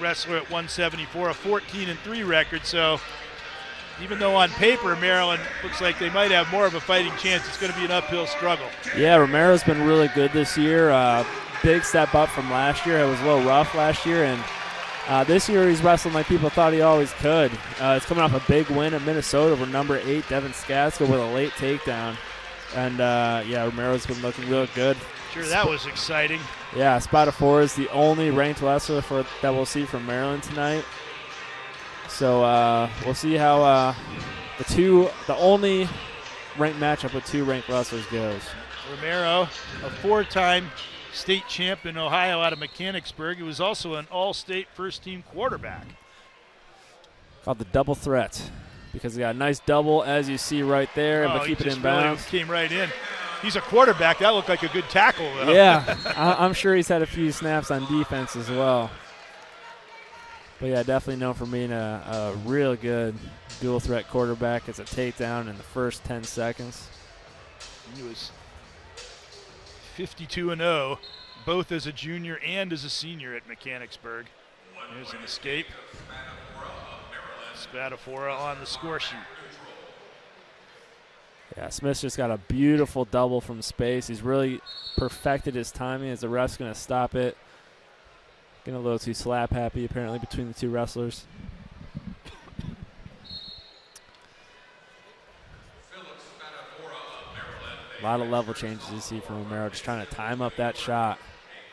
wrestler at 174, a 14-3 record. So even though on paper Maryland looks like they might have more of a fighting chance, it's going to be an uphill struggle. Yeah, Romero's been really good this year. Big step up from last year. It was a little rough last year, and this year he's wrestling like people thought he always could. It's coming off a big win at Minnesota over number 8 Devin Skaska with a late takedown. And, yeah, Romero's been looking real good. Sure, that was exciting. Yeah, Spadafora is the only ranked wrestler that we'll see from Maryland tonight. So we'll see how the only ranked matchup with 2 ranked wrestlers goes. Romero, a 4-time state champ in Ohio out of Mechanicsburg. He was also an all-state first-team quarterback. Called the double threat because he got a nice double, as you see right there, but keep it in bounds. Really came right in. He's a quarterback. That looked like a good tackle, though. Yeah, I'm sure he's had a few snaps on defense as well. But, yeah, definitely known for being a real good dual-threat quarterback. It's a takedown in the first 10 seconds. He was 52-0, both as a junior and as a senior at Mechanicsburg. There's an escape. Spadafora on the score sheet. Yeah, Smith's just got a beautiful double from space. He's really perfected his timing as the ref's going to stop it. Getting a little too slap happy apparently between the 2 wrestlers. A lot of level changes you see from Romero, just trying to time up that shot,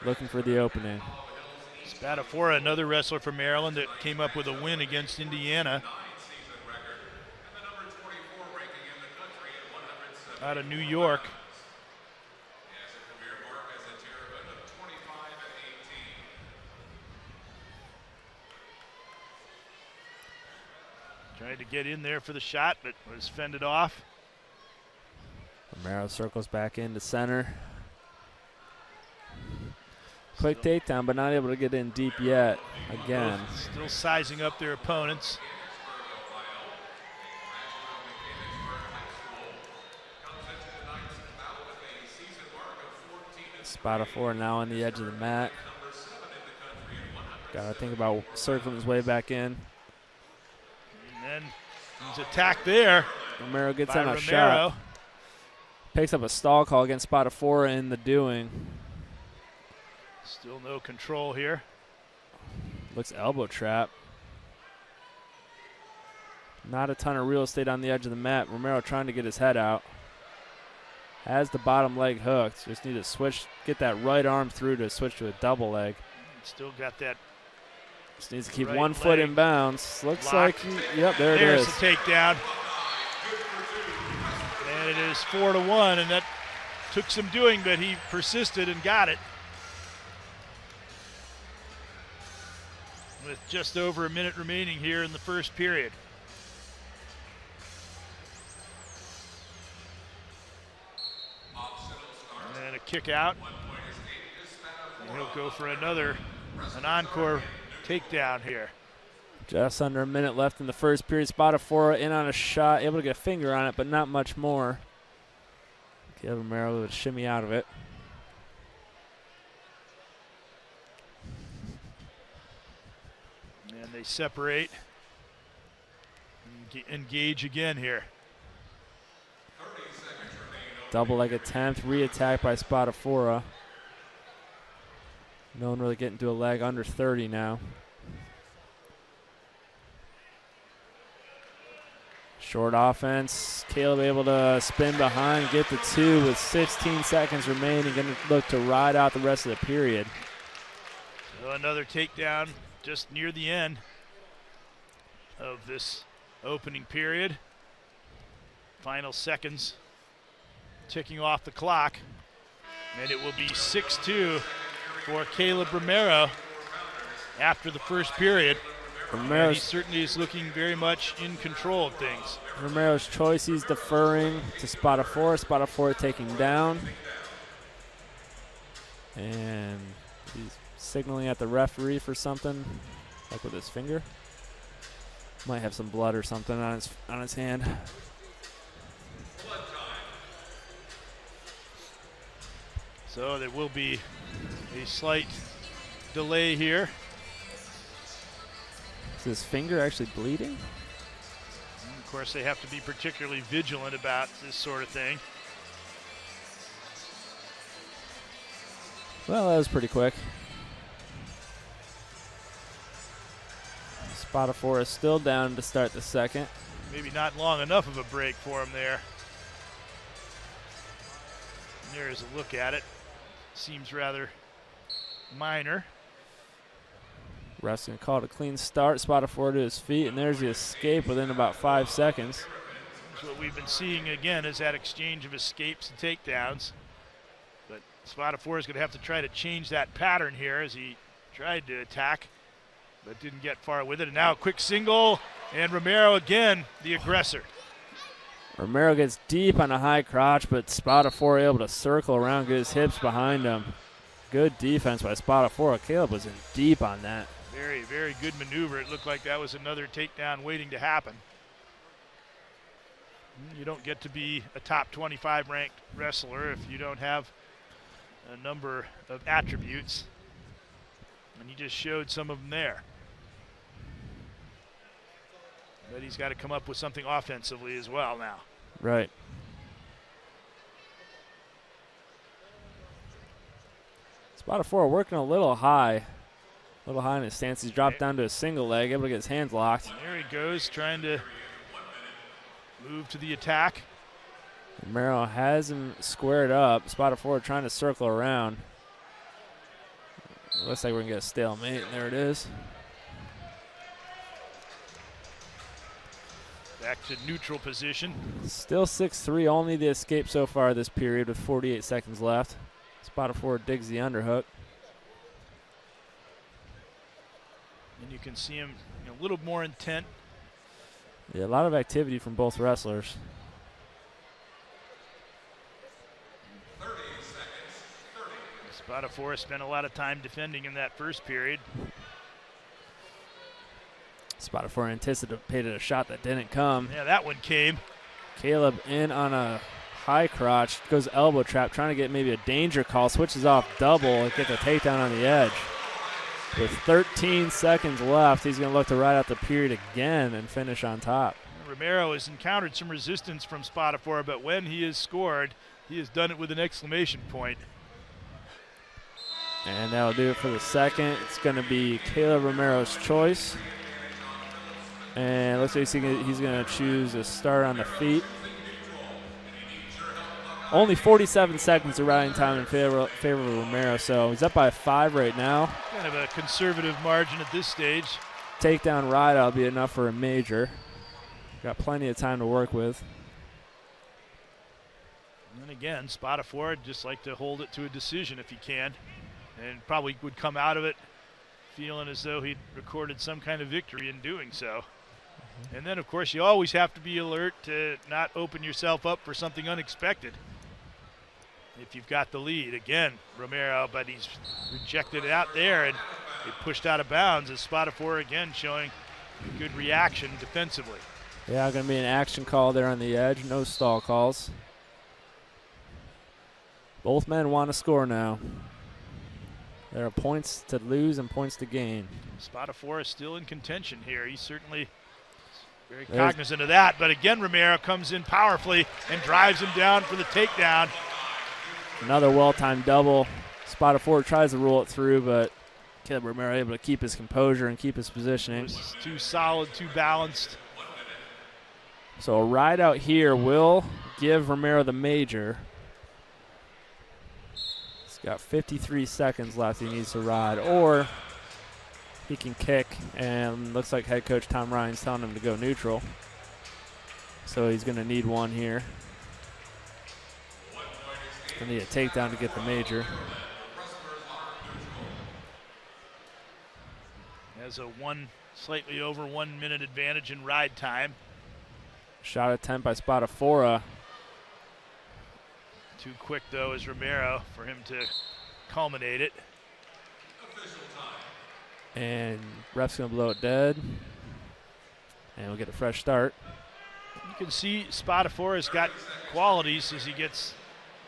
looking for the opening. Spadafora, another wrestler from Maryland that came up with a win against Indiana. Out of New York. Tried to get in there for the shot, but was fended off. Romero circles back into center. Quick takedown, but not able to get in deep yet. Again. Still sizing up their opponents. Spadafora now on the edge of the mat. Got to think about circling his way back in. And then he's attacked there. Romero gets on a shot. Picks up a stall call against Spadafora in the doing. Still no control here. Looks elbow trap. Not a ton of real estate on the edge of the mat. Romero trying to get his head out. Has the bottom leg hooked. Just need to switch, get that right arm through to switch to a double leg. Still got that. Just needs to keep right one foot in bounds. Looks like, yep, there it is. There's the takedown. And it is 4-1, and that took some doing, but he persisted and got it. With just over a minute remaining here in the first period. And a kick out. And he'll go for an encore takedown here. Just under a minute left in the first period. Spadafora in on a shot, able to get a finger on it, but not much more. Give Romero a shimmy out of it. And they separate. Engage again here. Double leg attempt, re-attack by Spadafora. No one really getting to a leg under 30 now. Short offense. Kaleb able to spin behind, get the 2 with 16 seconds remaining. Going to look to ride out the rest of the period. So another takedown just near the end of this opening period. Final seconds ticking off the clock. And it will be 6-2 for Kaleb Romero after the first period. He certainly is looking very much in control of things. Romero's choice, he's deferring to Spadafora. Spadafora taking down. And he's signaling at the referee for something, like with his finger. Might have some blood or something on his hand. So there will be a slight delay here. Is his finger actually bleeding? And of course, they have to be particularly vigilant about this sort of thing. Well, that was pretty quick. Spadafora is still down to start the second. Maybe not long enough of a break for him there. And there's a look at it. Seems rather minor. Ref's going to call it a clean start. Spadafora to his feet, and there's the escape within about 5 seconds. So what we've been seeing again is that exchange of escapes and takedowns. But Spadafora is going to have to try to change that pattern here as he tried to attack, but didn't get far with it. And now a quick single, and Romero again, the aggressor. Romero gets deep on a high crotch, but Spadafora able to circle around, get his hips behind him. Good defense by Spadafora. Kaleb was in deep on that. Very, very good maneuver. It looked like that was another takedown waiting to happen. You don't get to be a top 25 ranked wrestler if you don't have a number of attributes. And he just showed some of them there. But he's got to come up with something offensively as well now. Right. Spadafora working a little high. A little high in his stance. He's dropped down to a single leg, able to get his hands locked. There he goes, trying to move to the attack. Romero has him squared up. Spadafora trying to circle around. Looks like we're going to get a stalemate, and there it is. Back to neutral position. Still 6-3, only the escape so far this period with 48 seconds left. Spadafora digs the underhook. And you can see him a little more intent. Yeah, a lot of activity from both wrestlers. 30 seconds. Spadafora spent a lot of time defending in that first period. Spadafora anticipated a shot that didn't come. Yeah, that one came. Kaleb in on a high crotch, goes elbow trap, trying to get maybe a danger call, switches off double and get the takedown on the edge. With 13 seconds left, he's going to look to ride out the period again and finish on top. Romero has encountered some resistance from Spadafora, but when he is scored, he has done it with an exclamation point. And that'll do it for the second. It's going to be Kaleb Romero's choice. And it looks like he's going to choose a start on the feet. Only 47 seconds of riding time in favor of Romero, so he's up by 5 right now. Kind of a conservative margin at this stage. Takedown ride will be enough for a major. Got plenty of time to work with. And again, Spadafora would just like to hold it to a decision if he can, and probably would come out of it feeling as though he'd recorded some kind of victory in doing so. And then, of course, you always have to be alert to not open yourself up for something unexpected if you've got the lead. Again, Romero, but he's rejected it out there, and it pushed out of bounds as Spadafora again showing good reaction defensively. Yeah, going to be an action call there on the edge. No stall calls. Both men want to score now. There are points to lose and points to gain. Spadafora is still in contention here. He's certainly very cognizant of that. But again, Romero comes in powerfully and drives him down for the takedown. Another well-timed double. Spadafora tries to roll it through, but Kaleb Romero able to keep his composure and keep his positioning. It was too solid, too balanced. So a ride out here will give Romero the major. He's got 53 seconds left he needs to ride, or he can kick, and looks like head coach Tom Ryan's telling him to go neutral. So he's going to need one here. Going to need a takedown to get the major. Has a slightly over 1 minute advantage in ride time. Shot attempt by Spadafora. Too quick, though, as Romero for him to culminate it. And ref's going to blow it dead. And we'll get a fresh start. You can see Spadafora's got qualities as he gets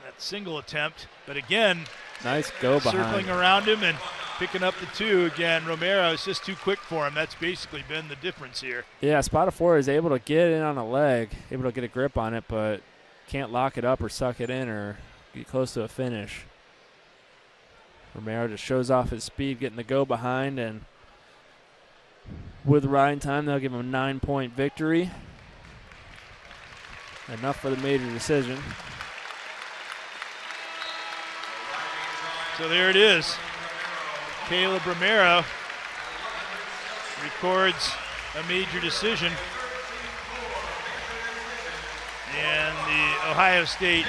that single attempt. But again, nice go behind. Circling around him and picking up the 2 again. Romero is just too quick for him. That's basically been the difference here. Yeah, Spadafora is able to get in on a leg, able to get a grip on it, but can't lock it up or suck it in or get close to a finish. Romero just shows off his speed, getting the go behind, and with riding time, they'll give him a 9-point victory. Enough for the major decision. So there it is. Kaleb Romero records a major decision. And the Ohio State